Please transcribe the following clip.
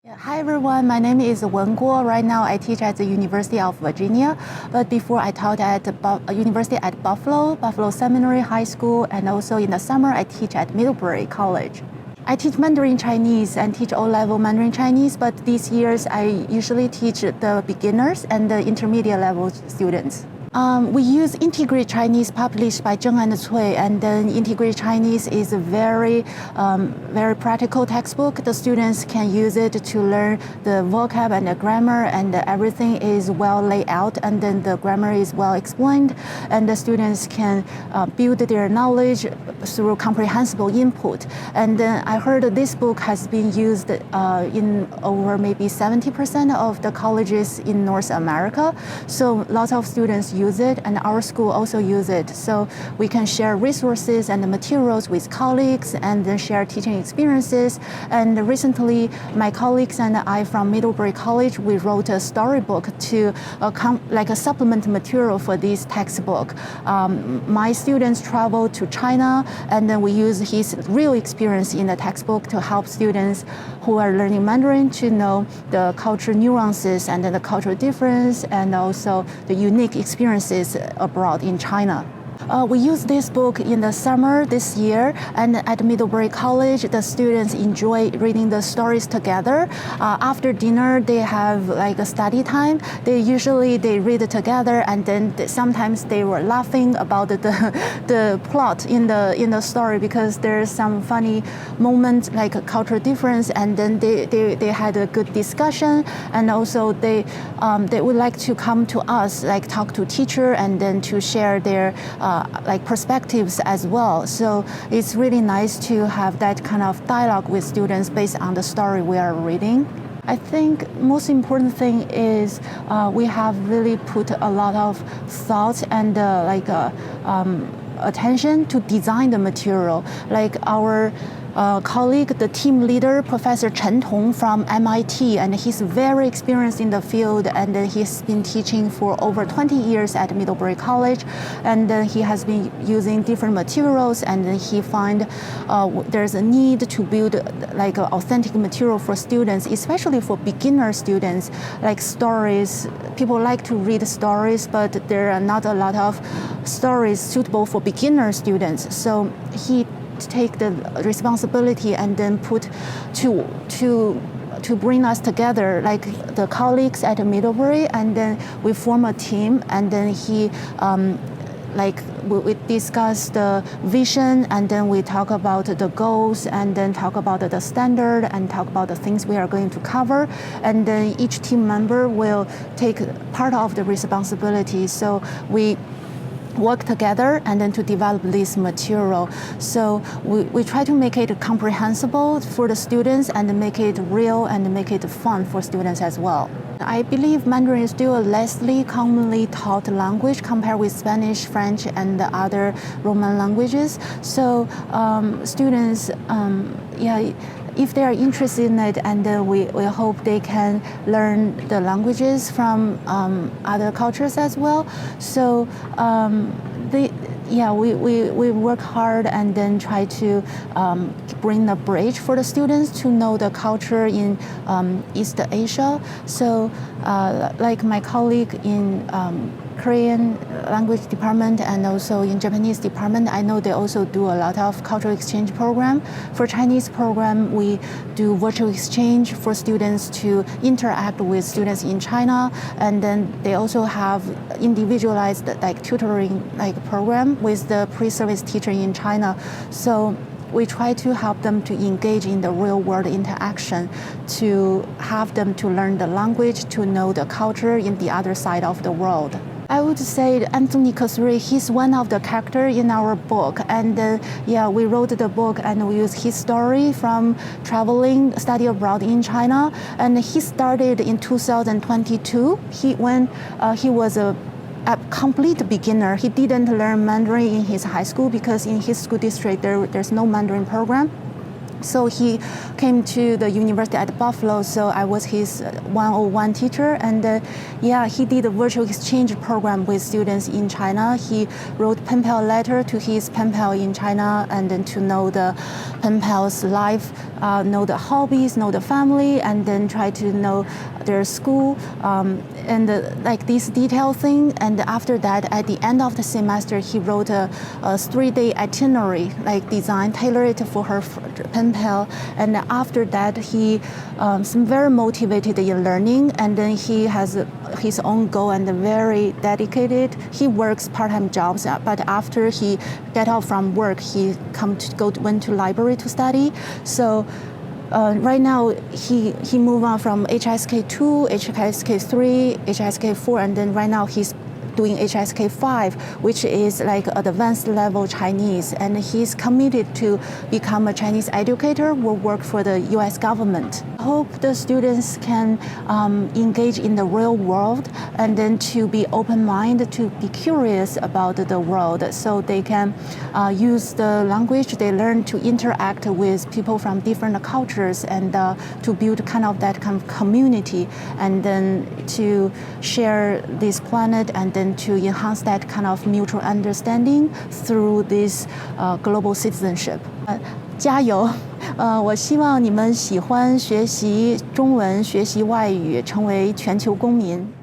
Hi everyone, my name is Wen Guo. Right now I teach at the University of Virginia, but before I taught at University at Buffalo Seminary High School, and also in the summer I teach at Middlebury College. I teach Mandarin Chinese and teach O-level Mandarin Chinese, but these years I usually teach the beginners and the intermediate level students. We use Integrated Chinese published by Zheng and Cui, and then Integrated Chinese is a very practical textbook. The students can use it to learn the vocab and the grammar, and everything is well laid out, and then the grammar is well explained, and the students can build their knowledge through comprehensible input. And then I heard this book has been used in over maybe 70% of the colleges in North America. So lots of students use it, and our school also use it. So we can share resources and the materials with colleagues and then share teaching experiences. And recently, my colleagues and I from Middlebury College, we wrote a storybook to like a supplement material for this textbook. My students travel to China, and then we use his real experience in the textbook to help students who are learning Mandarin to know the cultural nuances and the cultural difference, and also the unique experiences abroad in China. We used this book in the summer this year, and at Middlebury College, the students enjoy reading the stories together. After dinner, they have like a study time. They read it together, and then sometimes they were laughing about the plot in the story because there's some funny moment like a cultural difference, and then they had a good discussion, and also they would like to come to us, like talk to teacher, and then to share their like perspectives as well. So it's really nice to have that kind of dialogue with students based on the story we are reading. I think most important thing is we have really put a lot of thought and attention to design the material. Like our colleague, the team leader, Professor Chen Tong from MIT, and he's very experienced in the field, and he's been teaching for over 20 years at Middlebury College, and he has been using different materials, and he find there's a need to build like authentic material for students, especially for beginner students, like stories. People like to read stories, but there are not a lot of stories suitable for beginner students. So he take the responsibility and then put to bring us together, like the colleagues at Middlebury, and then we form a team, and then he we discuss the vision, and then we talk about the goals, and then talk about the standard, and talk about the things we are going to cover, and then each team member will take part of the responsibility. So we work together and then to develop this material. So we try to make it comprehensible for the students and make it real and make it fun for students as well. I believe Mandarin is still a lessly commonly taught language compared with Spanish, French, and the other Roman languages. So students, if they are interested in it, and we hope they can learn the languages from other cultures as well. So we work hard and then try to bring the bridge for the students to know the culture in East Asia. So like my colleague in Korean language department and also in Japanese department, I know they also do a lot of cultural exchange program. For Chinese program, we do virtual exchange for students to interact with students in China, and then they also have individualized like tutoring like program with the pre-service teacher in China. So we try to help them to engage in the real world interaction, to have them to learn the language, to know the culture in the other side of the world. I would say Anthony Kasuri, he's one of the characters in our book. And we wrote the book and we used his story from traveling, study abroad in China. And he started in 2022. When he was a complete beginner. He didn't learn Mandarin in his high school because in his school district there's no Mandarin program. So he came to the University at Buffalo, so I was his 101 teacher, and he did a virtual exchange program with students in China. He wrote pen pal letter to his pen pal in China, and then to know the pen pal's life know the hobbies, know the family, and then try to know their school, and like this detailed thing. And after that, at the end of the semester, he wrote a 3-day itinerary, like design, tailored for her pen pal. And after that, he very motivated in learning, and then he has his own goal and very dedicated. He works part-time jobs, but after he get out from work, he went to library to study. So right now he moved on from HSK 2, HSK 3, HSK 4, and then right now he's doing HSK 5, which is like advanced level Chinese, and he's committed to become a Chinese educator, will work for the US government. I hope the students can engage in the real world, and then to be open-minded, to be curious about the world, so they can use the language they learn to interact with people from different cultures, and to build kind of that kind of community, and then to share this planet, and then to enhance that kind of mutual understanding through this global citizenship. 加油！我希望你们喜欢学习中文，学习外语，成为全球公民。